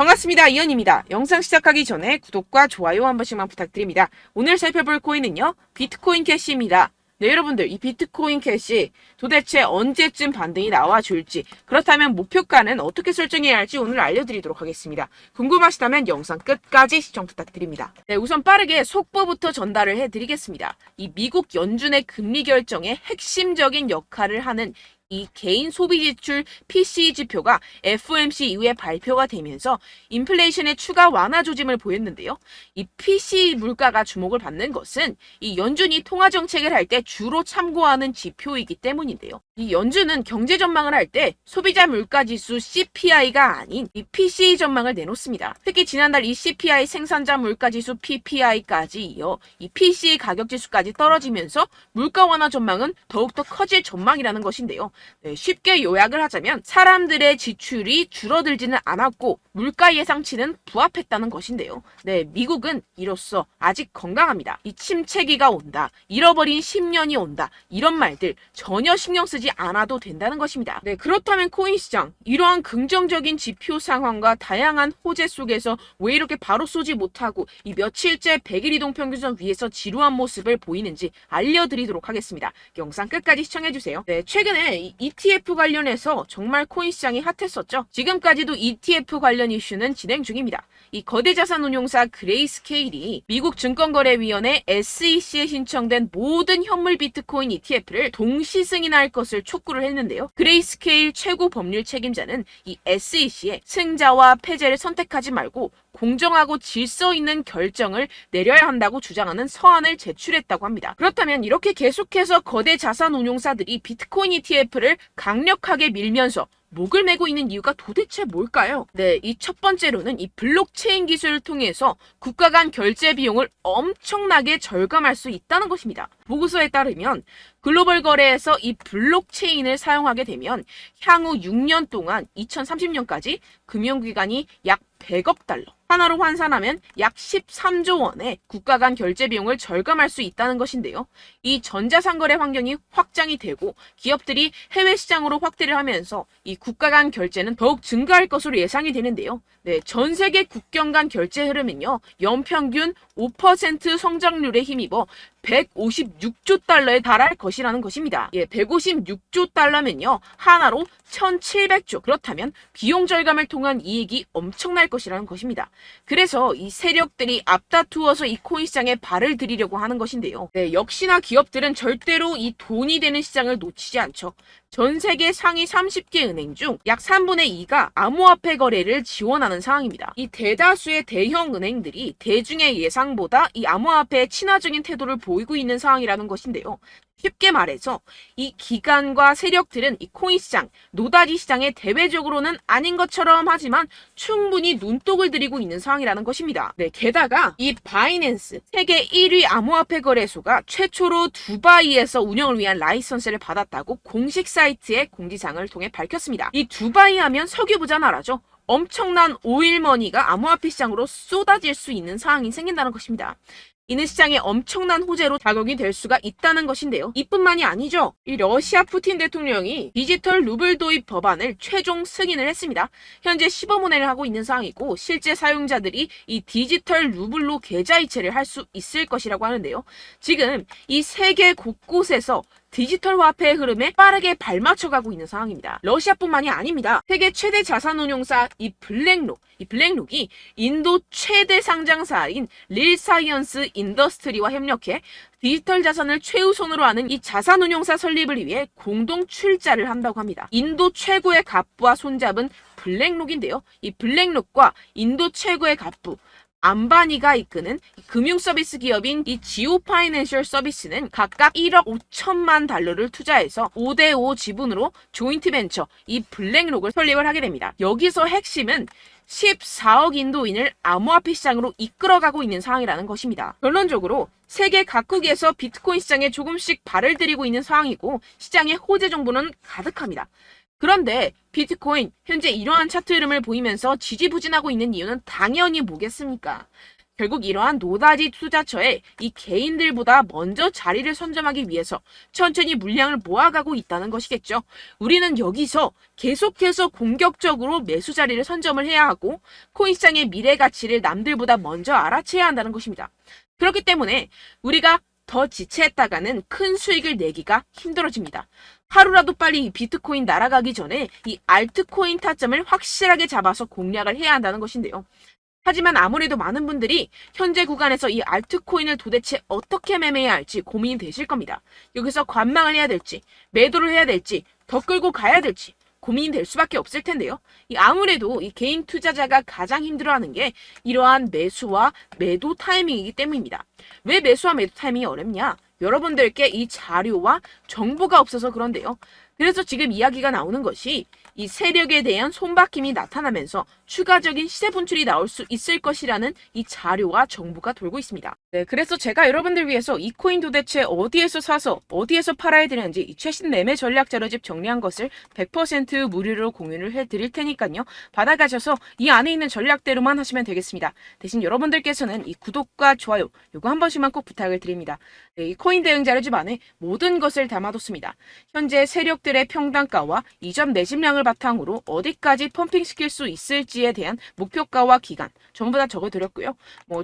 반갑습니다. 이현입니다. 영상 시작하기 전에 구독과 좋아요 한 번씩만 부탁드립니다. 오늘 살펴볼 코인은요, 비트코인 캐시입니다. 네, 여러분들, 이 비트코인 캐시 도대체 언제쯤 반등이 나와줄지, 그렇다면 목표가는 어떻게 설정해야 할지 오늘 알려드리도록 하겠습니다. 궁금하시다면 영상 끝까지 시청 부탁드립니다. 네, 우선 빠르게 속보부터 전달을 해드리겠습니다. 이 미국 연준의 금리 결정에 핵심적인 역할을 하는 이 개인 소비 지출 PCE 지표가 FOMC 이후에 발표가 되면서 인플레이션의 추가 완화 조짐을 보였는데요. 이 PCE 물가가 주목을 받는 것은 이 연준이 통화 정책을 할 때 주로 참고하는 지표이기 때문인데요. 이 연준은 경제 전망을 할 때 소비자 물가 지수 CPI가 아닌 이 PCE 전망을 내놓습니다. 특히 지난달 이 CPI 생산자 물가 지수 PPI까지 이어 이 PCE 가격 지수까지 떨어지면서 물가 완화 전망은 더욱더 커질 전망이라는 것인데요. 네, 쉽게 요약을 하자면 사람들의 지출이 줄어들지는 않았고 물가 예상치는 부합했다는 것인데요. 네, 미국은 이로써 아직 건강합니다. 이 침체기가 온다, 잃어버린 10년이 온다, 이런 말들 전혀 신경 쓰지 않아도 된다는 것입니다. 네, 그렇다면 코인 시장, 이러한 긍정적인 지표 상황과 다양한 호재 속에서 왜 이렇게 바로 쏘지 못하고 이 며칠째 100일 이동 평균선 위에서 지루한 모습을 보이는지 알려드리도록 하겠습니다. 영상 끝까지 시청해주세요. 네, 최근에 ETF 관련해서 정말 코인 시장이 핫했었죠. 지금까지도 ETF 관련 이슈는 진행 중입니다. 이 거대 자산 운용사 그레이스케일이 미국 증권거래위원회 SEC에 신청된 모든 현물 비트코인 ETF를 동시 승인할 것을 촉구를 했는데요. 그레이스케일 최고 법률 책임자는 이 SEC에 승자와 패배를 선택하지 말고 공정하고 질서 있는 결정을 내려야 한다고 주장하는 서한을 제출했다고 합니다. 그렇다면 이렇게 계속해서 거대 자산 운용사들이 비트코인 ETF를 강력하게 밀면서 목을 메고 있는 이유가 도대체 뭘까요? 네, 이 첫 번째로는 이 블록체인 기술을 통해서 국가 간 결제 비용을 엄청나게 절감할 수 있다는 것입니다. 보고서에 따르면 글로벌 거래에서 이 블록체인을 사용하게 되면 향후 6년 동안 2030년까지 금융기관이 약 100억 달러, 하나로 환산하면 약 13조 원의 국가 간 결제 비용을 절감할 수 있다는 것인데요. 이 전자상거래 환경이 확장이 되고 기업들이 해외 시장으로 확대를 하면서 이 국가 간 결제는 더욱 증가할 것으로 예상이 되는데요. 네, 전 세계 국경 간 결제 흐름은요, 연평균 5% 성장률에 힘입어 156조 달러에 달할 것이라는 것입니다. 예, 156조 달러면요, 하나로 1700조. 그렇다면 비용 절감을 통한 이익이 엄청날 것이라는 것입니다. 그래서 이 세력들이 앞다투어서 이 코인 시장에 발을 들이려고 하는 것인데요. 네, 역시나 기업들은 절대로 이 돈이 되는 시장을 놓치지 않죠. 전 세계 상위 30개 은행 중 약 3분의 2가 암호화폐 거래를 지원하는 상황입니다. 이 대다수의 대형 은행들이 대중의 예상보다 이 암호화폐에 친화적인 태도를 보이고 있는 상황이라는 것인데요. 쉽게 말해서 이 기관과 세력들은 이 코인 시장, 노다지 시장에 대외적으로는 아닌 것처럼 하지만 충분히 눈독을 들이고 있는 상황이라는 것입니다. 네, 게다가 이 바이낸스, 세계 1위 암호화폐 거래소가 최초로 두바이에서 운영을 위한 라이선스를 받았다고 공식 사이트의 공지사항을 통해 밝혔습니다. 이 두바이 하면 석유 부자 나라죠. 엄청난 오일머니가 암호화폐 시장으로 쏟아질 수 있는 상황이 생긴다는 것입니다. 이는 시장에 엄청난 호재로 작용이 될 수가 있다는 것인데요. 이뿐만이 아니죠. 이 러시아 푸틴 대통령이 디지털 루블 도입 법안을 최종 승인을 했습니다. 현재 시범운행을 하고 있는 상황이고 실제 사용자들이 이 디지털 루블로 계좌이체를 할 수 있을 것이라고 하는데요. 지금 이 세계 곳곳에서 디지털 화폐의 흐름에 빠르게 발맞춰가고 있는 상황입니다. 러시아뿐만이 아닙니다. 세계 최대 자산운용사 이 블랙록이 인도 최대 상장사인 릴사이언스 인더스트리와 협력해 디지털 자산을 최우선으로 하는 이 자산운용사 설립을 위해 공동 출자를 한다고 합니다. 인도 최고의 갑부와 손잡은 블랙록인데요. 이 블랙록과 인도 최고의 갑부 안바니가 이끄는 금융서비스 기업인 이 지오 파이낸셜 서비스는 각각 1억 5천만 달러를 투자해서 5대5 지분으로 조인트 벤처 이 블랙록을 설립을 하게 됩니다. 여기서 핵심은 14억 인도인을 암호화폐 시장으로 이끌어가고 있는 상황이라는 것입니다. 결론적으로 세계 각국에서 비트코인 시장에 조금씩 발을 들이고 있는 상황이고 시장의 호재 정보는 가득합니다. 그런데 비트코인 현재 이러한 차트 흐름을 보이면서 지지부진하고 있는 이유는 당연히 뭐겠습니까? 결국 이러한 노다지 투자처에 이 개인들보다 먼저 자리를 선점하기 위해서 천천히 물량을 모아가고 있다는 것이겠죠. 우리는 여기서 계속해서 공격적으로 매수 자리를 선점을 해야 하고 코인시장의 미래 가치를 남들보다 먼저 알아채야 한다는 것입니다. 그렇기 때문에 우리가 더 지체했다가는 큰 수익을 내기가 힘들어집니다. 하루라도 빨리 이 비트코인 날아가기 전에 이 알트코인 타점을 확실하게 잡아서 공략을 해야 한다는 것인데요. 하지만 아무래도 많은 분들이 현재 구간에서 이 알트코인을 도대체 어떻게 매매해야 할지 고민이 되실 겁니다. 여기서 관망을 해야 될지, 매도를 해야 될지, 더 끌고 가야 될지 고민이 될 수밖에 없을 텐데요. 아무래도 이 개인 투자자가 가장 힘들어하는 게 이러한 매수와 매도 타이밍이기 때문입니다. 왜 매수와 매도 타이밍이 어렵냐? 여러분들께 이 자료와 정보가 없어서 그런데요. 그래서 지금 이야기가 나오는 것이 이 세력에 대한 손바뀜이 나타나면서 추가적인 시세 분출이 나올 수 있을 것이라는 이 자료와 정보가 돌고 있습니다. 네, 그래서 제가 여러분들 위해서 이 코인 도대체 어디에서 사서 어디에서 팔아야 되는지 이 최신 매매 전략 자료집 정리한 것을 100% 무료로 공유를 해드릴 테니까요. 받아가셔서 이 안에 있는 전략대로만 하시면 되겠습니다. 대신 여러분들께서는 이 구독과 좋아요 요거 한 번씩만 꼭 부탁을 드립니다. 네, 이 코인 대응 자료집 안에 모든 것을 담아뒀습니다. 현재 세력들의 평단가와 이전 매집량을 바탕으로 어디까지 펌핑시킬 수 있을지에 대한 목표가와 기간 전부 다 적어드렸고요.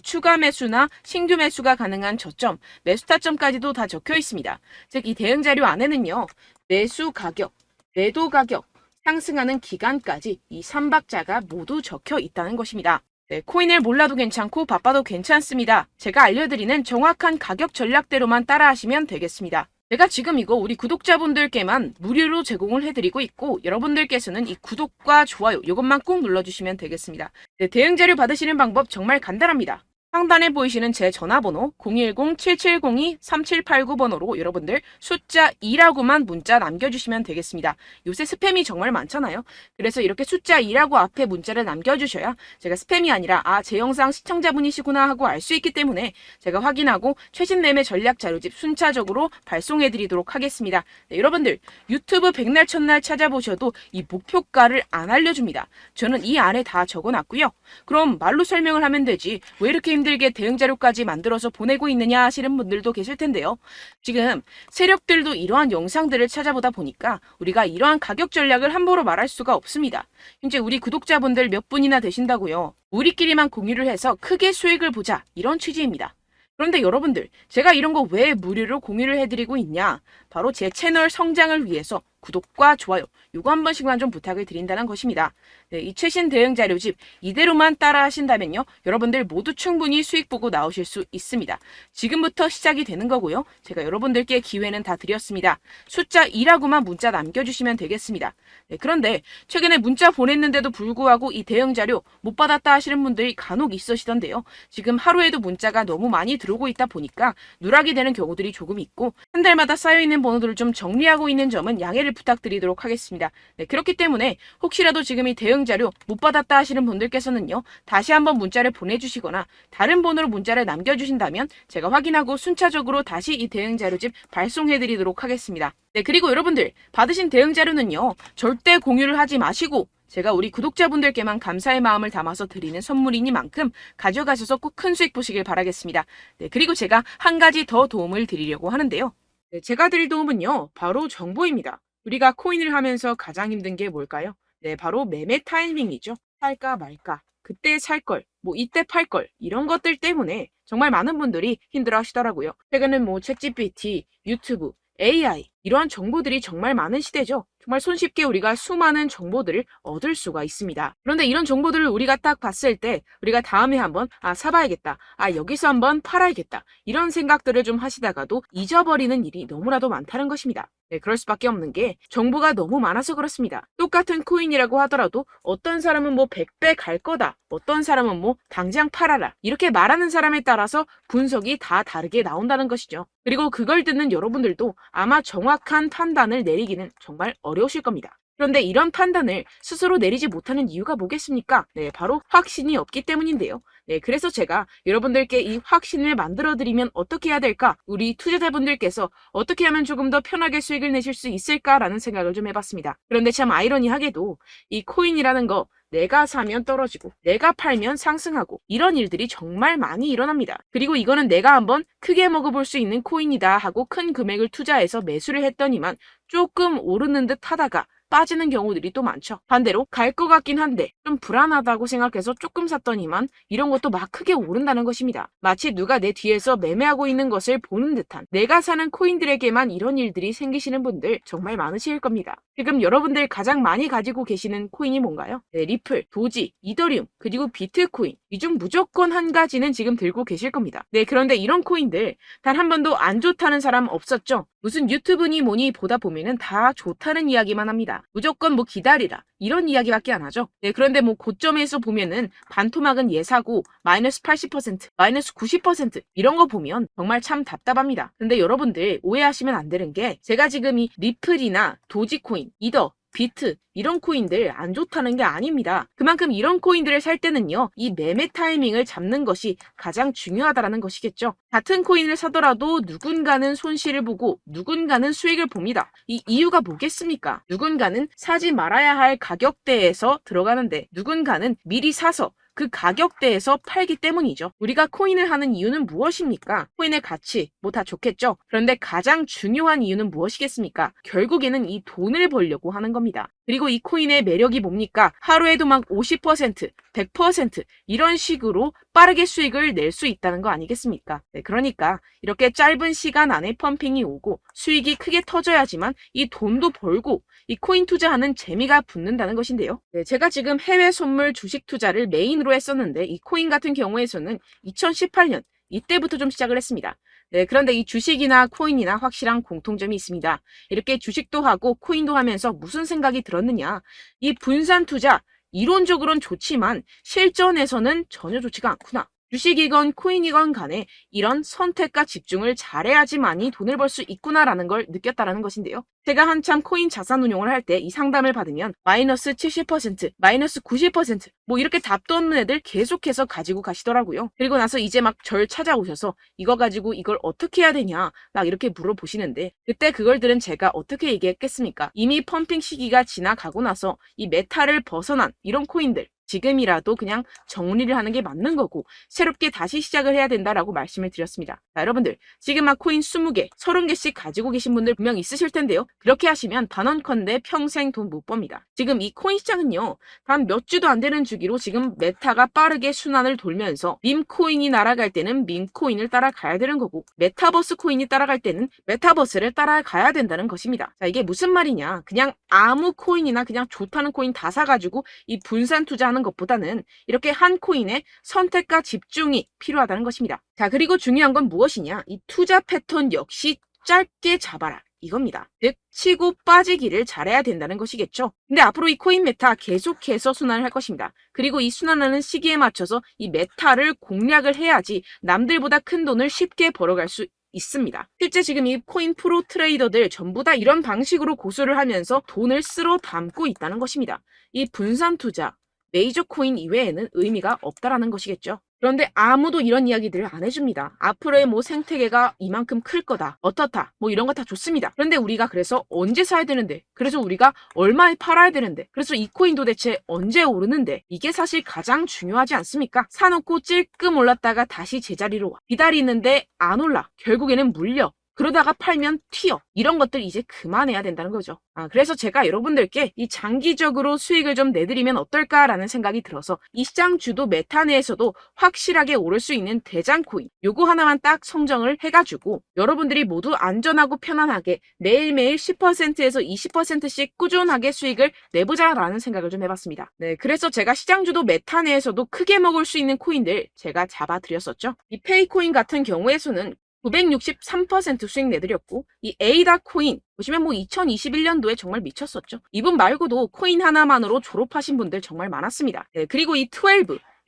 추가 매수나 신규 매수가 가능한 저점, 매수 타점까지도 다 적혀 있습니다. 즉 이 대응 자료 안에는요. 매수 가격, 매도 가격, 상승하는 기간까지 이 3박자가 모두 적혀 있다는 것입니다. 네, 코인을 몰라도 괜찮고 바빠도 괜찮습니다. 제가 알려드리는 정확한 가격 전략대로만 따라하시면 되겠습니다. 제가 지금 이거 우리 구독자분들께만 무료로 제공을 해드리고 있고 여러분들께서는 이 구독과 좋아요 이것만 꼭 눌러주시면 되겠습니다. 네, 대응 자료 받으시는 방법 정말 간단합니다. 상단에 보이시는 제 전화번호 010-7702-3789번호로 여러분들 숫자 2라고만 문자 남겨주시면 되겠습니다. 요새 스팸이 정말 많잖아요. 그래서 이렇게 숫자 2라고 앞에 문자를 남겨주셔야 제가 스팸이 아니라 제 영상 시청자분이시구나 하고 알 수 있기 때문에 제가 확인하고 최신 매매 전략 자료집 순차적으로 발송해드리도록 하겠습니다. 네, 여러분들 유튜브 백날 첫날 찾아보셔도 이 목표가를 안 알려줍니다. 저는 이 안에 다 적어놨고요. 그럼 말로 설명을 하면 되지 왜 이렇게 힘들게 대응 자료까지 만들어서 보내고 있느냐 하시는 분들도 계실 텐데요. 지금 세력들도 이러한 영상들을 찾아보다 보니까 우리가 이러한 가격 전략을 함부로 말할 수가 없습니다. 현재 우리 구독자분들 몇 분이나 되신다고요. 우리끼리만 공유를 해서 크게 수익을 보자 이런 취지입니다. 그런데 여러분들 제가 이런 거 왜 무료로 공유를 해드리고 있냐? 바로 제 채널 성장을 위해서 구독과 좋아요 요거 한 번씩만 좀 부탁을 드린다는 것입니다. 네, 이 최신 대응 자료집 이대로만 따라 하신다면요. 여러분들 모두 충분히 수익 보고 나오실 수 있습니다. 지금부터 시작이 되는 거고요. 제가 여러분들께 기회는 다 드렸습니다. 숫자 2라고만 문자 남겨주시면 되겠습니다. 네, 그런데 최근에 문자 보냈는데도 불구하고 이 대응 자료 못 받았다 하시는 분들이 간혹 있으시던데요. 지금 하루에도 문자가 너무 많이 들어오고 있다 보니까 누락이 되는 경우들이 조금 있고 한 달마다 쌓여있는 번호들을 좀 정리하고 있는 점은 양해를 부탁드리도록 하겠습니다. 네, 그렇기 때문에 혹시라도 지금 이 대응 자료 못 받았다 하시는 분들께서는요. 다시 한번 문자를 보내주시거나 다른 번호로 문자를 남겨주신다면 제가 확인하고 순차적으로 다시 이 대응 자료집 발송해드리도록 하겠습니다. 네, 그리고 여러분들 받으신 대응 자료는요. 절대 공유를 하지 마시고 제가 우리 구독자분들께만 감사의 마음을 담아서 드리는 선물이니만큼 가져가셔서 꼭 큰 수익 보시길 바라겠습니다. 네, 그리고 제가 한 가지 더 도움을 드리려고 하는데요. 네, 제가 드릴 도움은요. 바로 정보입니다. 우리가 코인을 하면서 가장 힘든 게 뭘까요? 네, 바로 매매 타이밍이죠. 살까 말까, 그때 살 걸, 이때 팔 걸, 이런 것들 때문에 정말 많은 분들이 힘들어 하시더라고요. 최근은 챗GPT, 유튜브, AI, 이러한 정보들이 정말 많은 시대죠. 정말 손쉽게 우리가 수많은 정보들을 얻을 수가 있습니다. 그런데 이런 정보들을 우리가 딱 봤을 때 우리가 다음에 한번 사봐야겠다. 여기서 한번 팔아야겠다. 이런 생각들을 좀 하시다가도 잊어버리는 일이 너무나도 많다는 것입니다. 네, 그럴 수밖에 없는 게 정보가 너무 많아서 그렇습니다. 똑같은 코인이라고 하더라도 어떤 사람은 100배 갈 거다. 어떤 사람은 당장 팔아라. 이렇게 말하는 사람에 따라서 분석이 다 다르게 나온다는 것이죠. 그리고 그걸 듣는 여러분들도 아마 정확한 판단을 내리기는 정말 어려우실 겁니다. 그런데 이런 판단을 스스로 내리지 못하는 이유가 뭐겠습니까? 네, 바로 확신이 없기 때문인데요. 네, 그래서 제가 여러분들께 이 확신을 만들어드리면 어떻게 해야 될까? 우리 투자자분들께서 어떻게 하면 조금 더 편하게 수익을 내실 수 있을까라는 생각을 좀 해봤습니다. 그런데 참 아이러니하게도 이 코인이라는 거 내가 사면 떨어지고 내가 팔면 상승하고 이런 일들이 정말 많이 일어납니다. 그리고 이거는 내가 한번 크게 먹어볼 수 있는 코인이다 하고 큰 금액을 투자해서 매수를 했더니만 조금 오르는 듯 하다가 빠지는 경우들이 또 많죠. 반대로 갈 것 같긴 한데 좀 불안하다고 생각해서 조금 샀더니만 이런 것도 막 크게 오른다는 것입니다. 마치 누가 내 뒤에서 매매하고 있는 것을 보는 듯한, 내가 사는 코인들에게만 이런 일들이 생기시는 분들 정말 많으실 겁니다. 지금 여러분들 가장 많이 가지고 계시는 코인이 뭔가요? 네, 리플, 도지, 이더리움, 그리고 비트코인. 이 중 무조건 한 가지는 지금 들고 계실 겁니다. 네, 그런데 이런 코인들 단 한 번도 안 좋다는 사람 없었죠? 무슨 유튜브니 뭐니 보다 보면은 다 좋다는 이야기만 합니다. 무조건 뭐 기다리라 이런 이야기밖에 안 하죠. 네, 그런데 뭐 고점에서 보면은 반토막은 예사고 마이너스 80%, 마이너스 90% 이런 거 보면 정말 참 답답합니다. 근데 여러분들 오해하시면 안 되는 게, 제가 지금 이 리플이나 도지코인, 이더, 비트 이런 코인들 안 좋다는 게 아닙니다. 그만큼 이런 코인들을 살 때는요, 이 매매 타이밍을 잡는 것이 가장 중요하다는 것이겠죠. 같은 코인을 사더라도 누군가는 손실을 보고 누군가는 수익을 봅니다. 이 이유가 뭐겠습니까? 누군가는 사지 말아야 할 가격대에서 들어가는데 누군가는 미리 사서 그 가격대에서 팔기 때문이죠. 우리가 코인을 하는 이유는 무엇입니까? 코인의 가치, 뭐 다 좋겠죠. 그런데 가장 중요한 이유는 무엇이겠습니까? 결국에는 이 돈을 벌려고 하는 겁니다. 그리고 이 코인의 매력이 뭡니까? 하루에도 막 50%, 100% 이런 식으로 빠르게 수익을 낼 수 있다는 거 아니겠습니까? 네, 그러니까 이렇게 짧은 시간 안에 펌핑이 오고 수익이 크게 터져야지만 이 돈도 벌고 이 코인 투자하는 재미가 붙는다는 것인데요. 네, 제가 지금 해외 선물 주식 투자를 메인으로 했었는데 이 코인 같은 경우에서는 2018년 이때부터 좀 시작을 했습니다. 네, 그런데 이 주식이나 코인이나 확실한 공통점이 있습니다. 이렇게 주식도 하고 코인도 하면서 무슨 생각이 들었느냐? 이 분산 투자, 이론적으로는 좋지만 실전에서는 전혀 좋지가 않구나. 주식이건 코인이건 간에 이런 선택과 집중을 잘해야지만이 돈을 벌 수 있구나라는 걸 느꼈다라는 것인데요. 제가 한참 코인 자산 운용을 할 때 이 상담을 받으면 마이너스 70%, 마이너스 90%, 뭐 이렇게 답도 없는 애들 계속해서 가지고 가시더라고요. 그리고 나서 이제 막 절 찾아오셔서 이거 가지고 이걸 어떻게 해야 되냐 막 이렇게 물어보시는데, 그때 그걸 들은 제가 어떻게 얘기했겠습니까? 이미 펌핑 시기가 지나가고 나서 이 메타를 벗어난 이런 코인들, 지금이라도 그냥 정리를 하는 게 맞는 거고 새롭게 다시 시작을 해야 된다라고 말씀을 드렸습니다. 자, 여러분들 지금 막 코인 20개, 30개씩 가지고 계신 분들 분명 있으실 텐데요. 그렇게 하시면 단언컨대 평생 돈 못 법니다. 지금 이 코인 시장은요, 단 몇 주도 안 되는 주기로 지금 메타가 빠르게 순환을 돌면서 밈코인이 날아갈 때는 밈코인을 따라가야 되는 거고, 메타버스 코인이 따라갈 때는 메타버스를 따라가야 된다는 것입니다. 자, 이게 무슨 말이냐? 그냥 아무 코인이나 그냥 좋다는 코인 다 사가지고 이 분산 투자하는 것보다는 이렇게 한 코인에 선택과 집중이 필요하다는 것입니다. 자, 그리고 중요한 건 무엇이냐? 이 투자 패턴 역시 짧게 잡아라. 이겁니다. 즉, 치고 빠지기를 잘해야 된다는 것이겠죠. 근데 앞으로 이 코인 메타 계속해서 순환을 할 것입니다. 그리고 이 순환하는 시기에 맞춰서 이 메타를 공략을 해야지 남들보다 큰 돈을 쉽게 벌어갈 수 있습니다. 실제 지금 이 코인 프로 트레이더들 전부 다 이런 방식으로 고수를 하면서 돈을 쓸어 담고 있다는 것입니다. 이 분산 투자, 메이저 코인 이외에는 의미가 없다라는 것이겠죠. 그런데 아무도 이런 이야기들을 안 해줍니다. 앞으로의 뭐 생태계가 이만큼 클 거다, 어떻다, 뭐 이런 거 다 좋습니다. 그런데 우리가 그래서 언제 사야 되는데, 그래서 우리가 얼마에 팔아야 되는데, 그래서 이 코인 도대체 언제 오르는데, 이게 사실 가장 중요하지 않습니까? 사놓고 찔끔 올랐다가 다시 제자리로 와. 기다리는데 안 올라. 결국에는 물려. 그러다가 팔면 튀어. 이런 것들 이제 그만해야 된다는 거죠. 그래서 제가 여러분들께 이 장기적으로 수익을 좀 내드리면 어떨까라는 생각이 들어서 이 시장 주도 메타 내에서도 확실하게 오를 수 있는 대장 코인, 요거 하나만 딱 선정을 해가지고 여러분들이 모두 안전하고 편안하게 매일매일 10%에서 20%씩 꾸준하게 수익을 내보자라는 생각을 좀 해봤습니다. 네, 그래서 제가 시장 주도 메타 내에서도 크게 먹을 수 있는 코인들 제가 잡아드렸었죠. 이 페이코인 같은 경우에서는 963% 수익 내드렸고, 이 에이다 코인 보시면 뭐 2021년도에 정말 미쳤었죠. 이분 말고도 코인 하나만으로 졸업하신 분들 정말 많았습니다. 네, 그리고 이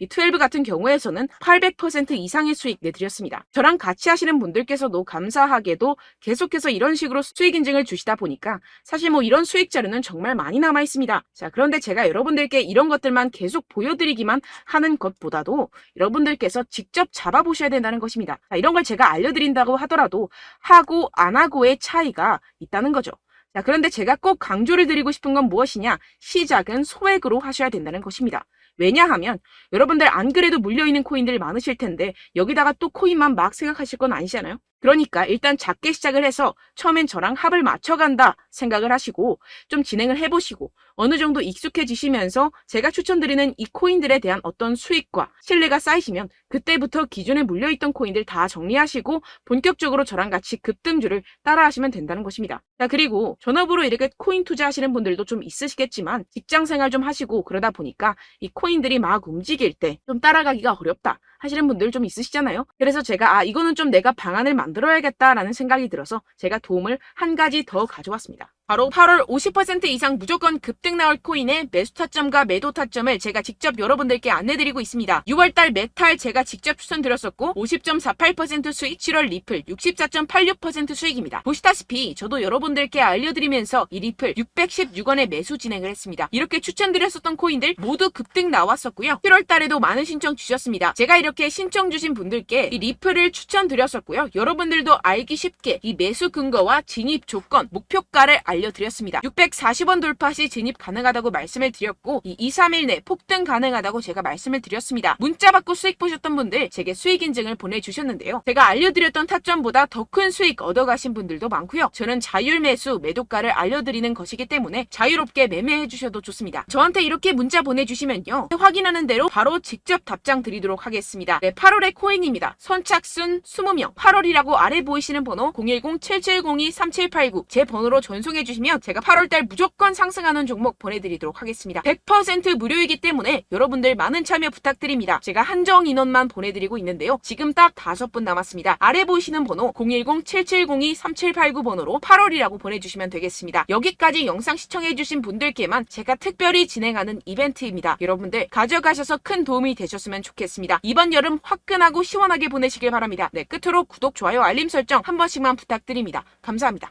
12 같은 경우에서는 800% 이상의 수익 내드렸습니다. 저랑 같이 하시는 분들께서도 감사하게도 계속해서 이런 식으로 수익 인증을 주시다 보니까 사실 뭐 이런 수익 자료는 정말 많이 남아 있습니다. 자, 그런데 제가 여러분들께 이런 것들만 계속 보여드리기만 하는 것보다도 여러분들께서 직접 잡아보셔야 된다는 것입니다. 자, 이런 걸 제가 알려드린다고 하더라도 하고 안 하고의 차이가 있다는 거죠. 자, 그런데 제가 꼭 강조를 드리고 싶은 건 무엇이냐? 시작은 소액으로 하셔야 된다는 것입니다. 왜냐하면 여러분들 안 그래도 물려있는 코인들 많으실 텐데 여기다가 또 코인만 막 생각하실 건 아니잖아요. 그러니까 일단 작게 시작을 해서 처음엔 저랑 합을 맞춰간다 생각을 하시고 좀 진행을 해보시고 어느 정도 익숙해지시면서 제가 추천드리는 이 코인들에 대한 어떤 수익과 신뢰가 쌓이시면 그때부터 기존에 물려있던 코인들 다 정리하시고 본격적으로 저랑 같이 급등주를 따라하시면 된다는 것입니다. 자, 그리고 전업으로 이렇게 코인 투자하시는 분들도 좀 있으시겠지만 직장 생활 좀 하시고 그러다 보니까 이 코인들이 막 움직일 때 좀 따라가기가 어렵다 하시는 분들 좀 있으시잖아요. 그래서 제가 이거는 좀 내가 방안을 만들어야겠다라는 생각이 들어서 제가 도움을 한 가지 더 가져왔습니다. 바로 8월 50% 이상 무조건 급등 나올 코인의 매수 타점과 매도 타점을 제가 직접 여러분들께 안내드리고 있습니다. 6월달 메탈 제가 직접 추천드렸었고 50.48% 수익, 7월 리플 64.86% 수익입니다. 보시다시피 저도 여러분들께 알려드리면서 이 리플 616원에 매수 진행을 했습니다. 이렇게 추천드렸었던 코인들 모두 급등 나왔었고요. 7월달에도 많은 신청 주셨습니다. 제가 이렇게 신청 주신 분들께 이 리플을 추천드렸었고요. 여러분들도 알기 쉽게 이 매수 근거와 진입 조건, 목표가를 알려드렸습니다. 640원 돌파 시 진입 가능하다고 말씀을 드렸고 이 2, 3일 내 폭등 가능하다고 제가 말씀을 드렸습니다. 문자 받고 수익 보셨던 분들 제게 수익 인증을 보내주셨는데요. 제가 알려드렸던 타점보다 더 큰 수익 얻어가신 분들도 많고요. 저는 자율 매수, 매도가를 알려드리는 것이기 때문에 자유롭게 매매해 주셔도 좋습니다. 저한테 이렇게 문자 보내주시면요. 확인하는 대로 바로 직접 답장 드리도록 하겠습니다. 네, 8월의 코인입니다. 선착순 20명. 8월이라고 아래 보이시는 번호 010-7702-3789 제 번호로 전송해 주시면 제가 8월달 무조건 상승하는 종목 보내드리도록 하겠습니다. 100% 무료이기 때문에 여러분들 많은 참여 부탁드립니다. 제가 한정 인원만 보내드리고 있는데요. 지금 딱 5분 남았습니다. 아래 보이시는 번호 010-7702-3789 번호로 8월이라고 보내주시면 되겠습니다. 여기까지 영상 시청해주신 분들께만 제가 특별히 진행하는 이벤트입니다. 여러분들 가져가셔서 큰 도움이 되셨으면 좋겠습니다. 이번 여름 화끈하고 시원하게 보내시길 바랍니다. 네, 끝으로 구독, 좋아요, 알림 설정 한 번씩만 부탁드립니다. 감사합니다.